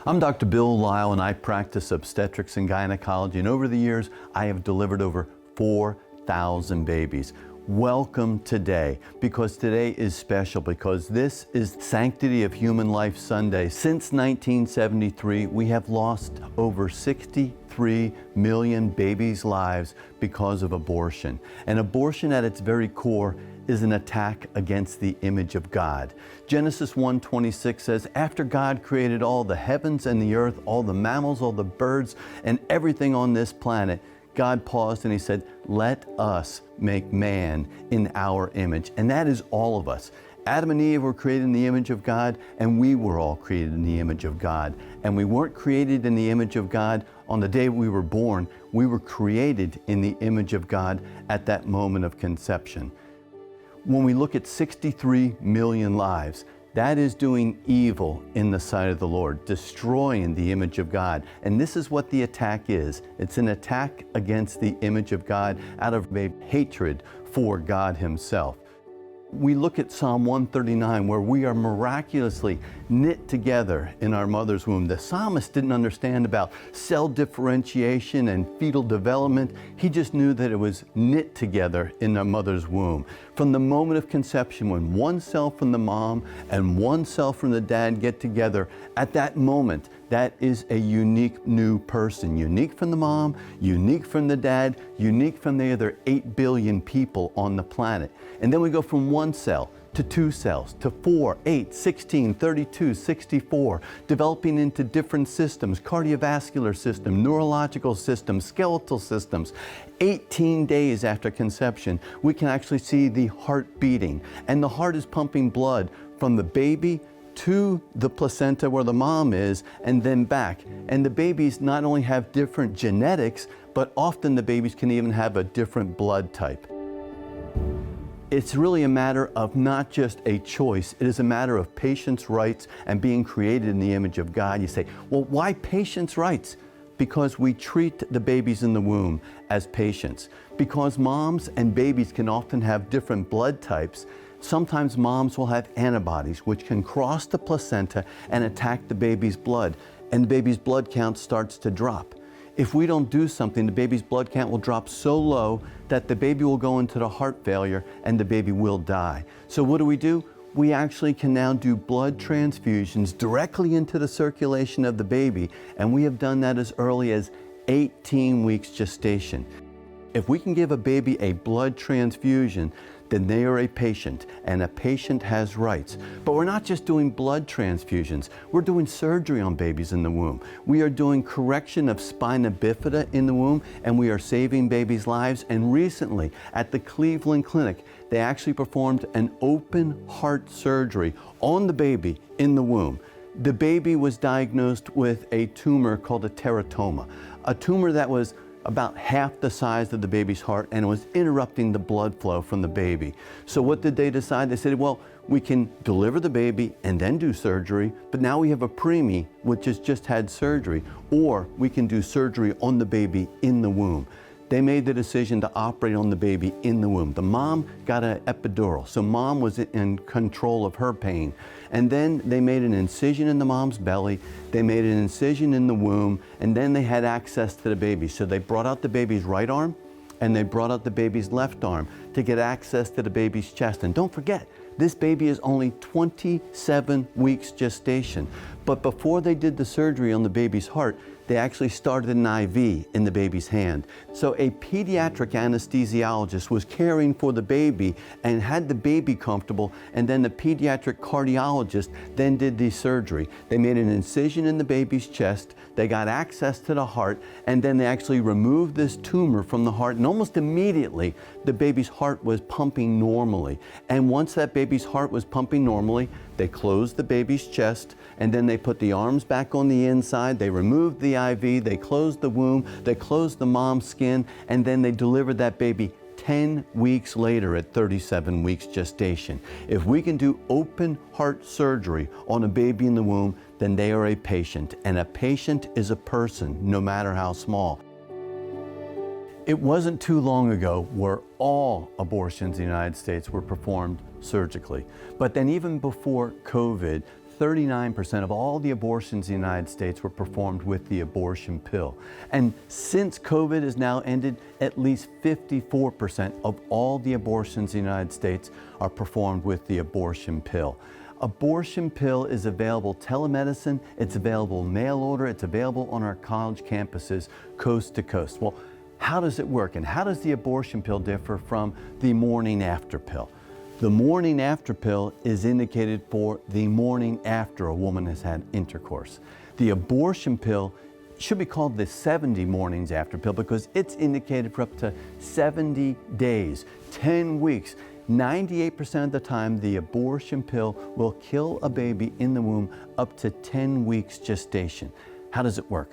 I'm Dr. Bill Lyle and I practice obstetrics and gynecology, and over the years I have delivered over 4,000 babies. Welcome today, because today is special, because this is Sanctity of Human Life Sunday. Since 1973, we have lost over 63 million babies' lives because of abortion. And abortion at its very core is an attack against the image of God. Genesis 1:26 says, after God created all the heavens and the earth, all the mammals, all the birds, and everything on this planet, God paused and He said, let us make man in our image. And that is all of us. Adam and Eve were created in the image of God, and we were all created in the image of God. And we weren't created in the image of God on the day we were born. We were created in the image of God at that moment of conception. When we look at 63 million lives, that is doing evil in the sight of the Lord, destroying the image of God. And this is what the attack is. It's an attack against the image of God out of a hatred for God Himself. We look at Psalm 139, where we are miraculously knit together in our mother's womb. The psalmist didn't understand about cell differentiation and fetal development. He just knew that it was knit together in our mother's womb. From the moment of conception, when one cell from the mom and one cell from the dad get together, at that moment, that is a unique new person. Unique from the mom, unique from the dad, unique from the other 8 billion people on the planet. And then we go from one cell to 2 cells, to 4, 8, 16, 32, 64, developing into different systems, cardiovascular system, neurological systems, skeletal systems. 18 days after conception, we can actually see the heart beating. And the heart is pumping blood from the baby to the placenta where the mom is, and then back. And the babies not only have different genetics, but often the babies can even have a different blood type. It's really a matter of not just a choice, it is a matter of patients' rights and being created in the image of God. You say, well, why patients' rights? Because we treat the babies in the womb as patients. Because moms and babies can often have different blood types, sometimes moms will have antibodies which can cross the placenta and attack the baby's blood, and the baby's blood count starts to drop. If we don't do something, the baby's blood count will drop so low that the baby will go into the heart failure and the baby will die. So what do? We actually can now do blood transfusions directly into the circulation of the baby, and we have done that as early as 18 weeks gestation. If we can give a baby a blood transfusion, then they are a patient, and a patient has rights. But we're not just doing blood transfusions, we're doing surgery on babies in the womb. We are doing correction of spina bifida in the womb, and we are saving babies' lives. And recently, at the Cleveland Clinic, they actually performed an open heart surgery on the baby in the womb. The baby was diagnosed with a tumor called a teratoma, a tumor that was about half the size of the baby's heart, and it was interrupting the blood flow from the baby. So what did they decide? They said, well, we can deliver the baby and then do surgery, but now we have a preemie which has just had surgery, or we can do surgery on the baby in the womb. They made the decision to operate on the baby in the womb. The mom got an epidural, so mom was in control of her pain. And then they made an incision in the mom's belly, they made an incision in the womb, and then they had access to the baby. So they brought out the baby's right arm, and they brought out the baby's left arm to get access to the baby's chest. And don't forget, this baby is only 27 weeks gestation. But before they did the surgery on the baby's heart, they actually started an IV in the baby's hand. So a pediatric anesthesiologist was caring for the baby and had the baby comfortable, and then the pediatric cardiologist then did the surgery. They made an incision in the baby's chest, they got access to the heart, and then they actually removed this tumor from the heart, and almost immediately the baby's heart was pumping normally. And once that baby's heart was pumping normally, they closed the baby's chest, and then they put the arms back on the inside, they removed the IV, they closed the womb, they closed the mom's skin, and then they delivered that baby 10 weeks later at 37 weeks gestation. If we can do open heart surgery on a baby in the womb, then they are a patient, and a patient is a person, no matter how small. It wasn't too long ago where all abortions in the United States were performed surgically. But then even before COVID, 39% of all the abortions in the United States were performed with the abortion pill. And since COVID has now ended, at least 54% of all the abortions in the United States are performed with the abortion pill. Abortion pill is available telemedicine, it's available mail order, it's available on our college campuses coast to coast. Well, how does it work, and how does the abortion pill differ from the morning after pill? The morning after pill is indicated for the morning after a woman has had intercourse. The abortion pill should be called the 70 mornings after pill because it's indicated for up to 70 days, 10 weeks. 98% of the time, the abortion pill will kill a baby in the womb up to 10 weeks gestation. How does it work?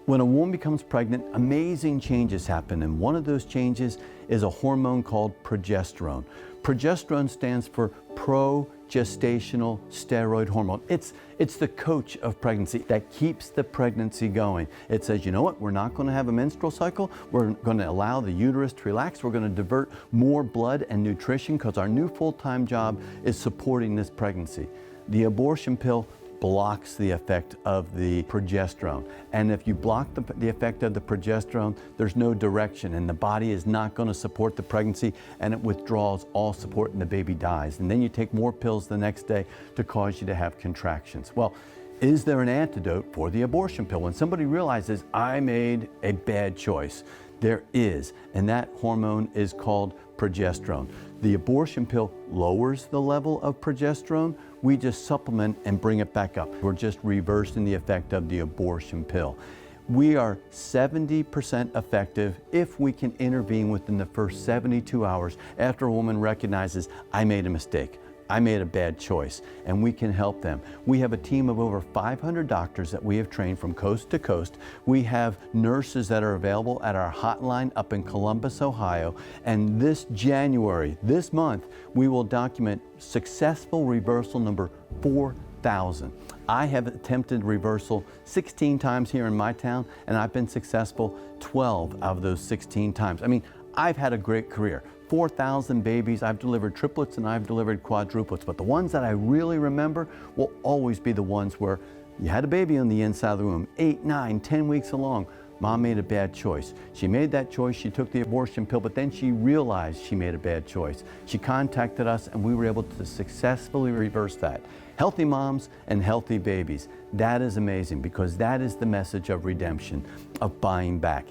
When a woman becomes pregnant, amazing changes happen, and one of those changes is a hormone called progesterone. Progesterone stands for progestational steroid hormone. It's the coach of pregnancy that keeps the pregnancy going. It says, you know what, we're not going to have a menstrual cycle. We're going to allow the uterus to relax. We're going to divert more blood and nutrition because our new full-time job is supporting this pregnancy. The abortion pill blocks the effect of the progesterone. And if you block the effect of the progesterone, there's no direction and the body is not going to support the pregnancy and it withdraws all support and the baby dies. And then you take more pills the next day to cause you to have contractions. Well, is there an antidote for the abortion pill? When somebody realizes, I made a bad choice, there is, and that hormone is called progesterone. The abortion pill lowers the level of progesterone. We just supplement and bring it back up. We're just reversing the effect of the abortion pill. We are 70% effective if we can intervene within the first 72 hours after a woman recognizes, I made a mistake. I made a bad choice, and we can help them. We have a team of over 500 doctors that we have trained from coast to coast. We have nurses that are available at our hotline up in Columbus, Ohio. And this January, this month, we will document successful reversal number 4,000. I have attempted reversal 16 times here in my town, and I've been successful 12 out of those 16 times. I mean, I've had a great career. 4,000 babies, I've delivered triplets and I've delivered quadruplets, but the ones that I really remember will always be the ones where you had a baby on the inside of the womb, 8, 9, 10 weeks along. Mom made a bad choice. She made that choice, she took the abortion pill, but then she realized she made a bad choice. She contacted us and we were able to successfully reverse that. Healthy moms and healthy babies. That is amazing because that is the message of redemption, of buying back.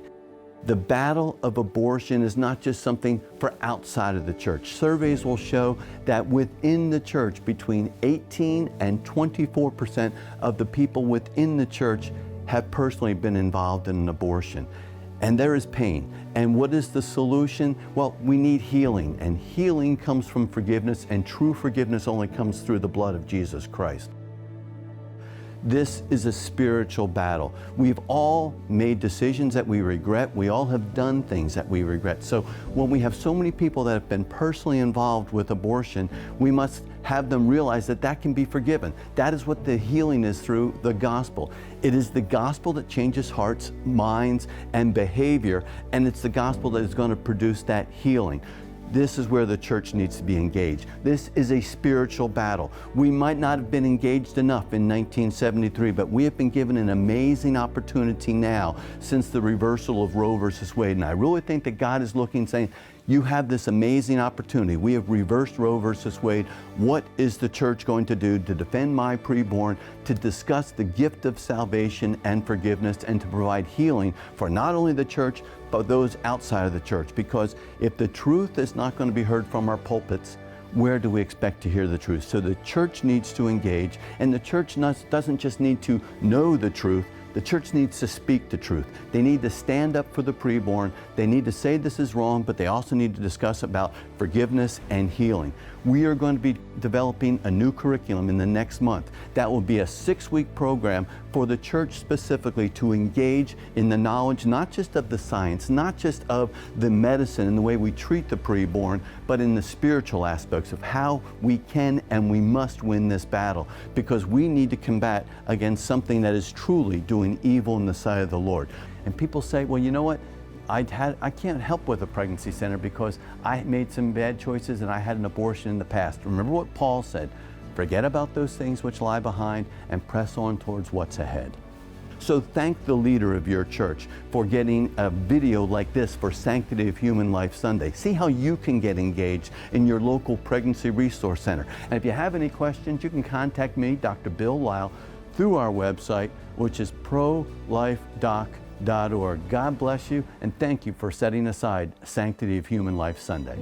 The battle of abortion is not just something for outside of the church. Surveys will show that within the church, between 18 and 24% of the people within the church have personally been involved in an abortion. And there is pain. And what is the solution? Well, we need healing. And healing comes from forgiveness, and true forgiveness only comes through the blood of Jesus Christ. This is a spiritual battle. We've all made decisions that we regret. We all have done things that we regret. So when we have so many people that have been personally involved with abortion, we must have them realize that that can be forgiven. That is what the healing is through the gospel. It is the gospel that changes hearts, minds, and behavior, and it's the gospel that is going to produce that healing. This is where the church needs to be engaged. This is a spiritual battle. We might not have been engaged enough in 1973, but we have been given an amazing opportunity now since the reversal of Roe versus Wade. And I really think that God is looking, saying, you have this amazing opportunity. We have reversed Roe versus Wade. What is the church going to do to defend my preborn, to discuss the gift of salvation and forgiveness, and to provide healing for not only the church, but those outside of the church? Because if the truth is not going to be heard from our pulpits, where do we expect to hear the truth? So the church needs to engage, and the church doesn't just need to know the truth, the church needs to speak the truth. They need to stand up for the preborn. They need to say this is wrong, but they also need to discuss about forgiveness and healing. We are going to be developing a new curriculum in the next month. That will be a 6-week program for the church specifically to engage in the knowledge, not just of the science, not just of the medicine and the way we treat the preborn, but in the spiritual aspects of how we can and we must win this battle, because we need to combat against something that is truly doing evil in the sight of the Lord. And people say, well, you know what? I can't help with a pregnancy center because I made some bad choices and I had an abortion in the past. Remember what Paul said, Forget about those things which lie behind and press on towards what's ahead. So thank the leader of your church for getting a video like this for Sanctity of Human Life Sunday. See how you can get engaged in your local Pregnancy Resource Center. And if you have any questions, you can contact me, Dr. Bill Lyle, through our website, which is prolifedoc.org. God bless you, and thank you for setting aside Sanctity of Human Life Sunday.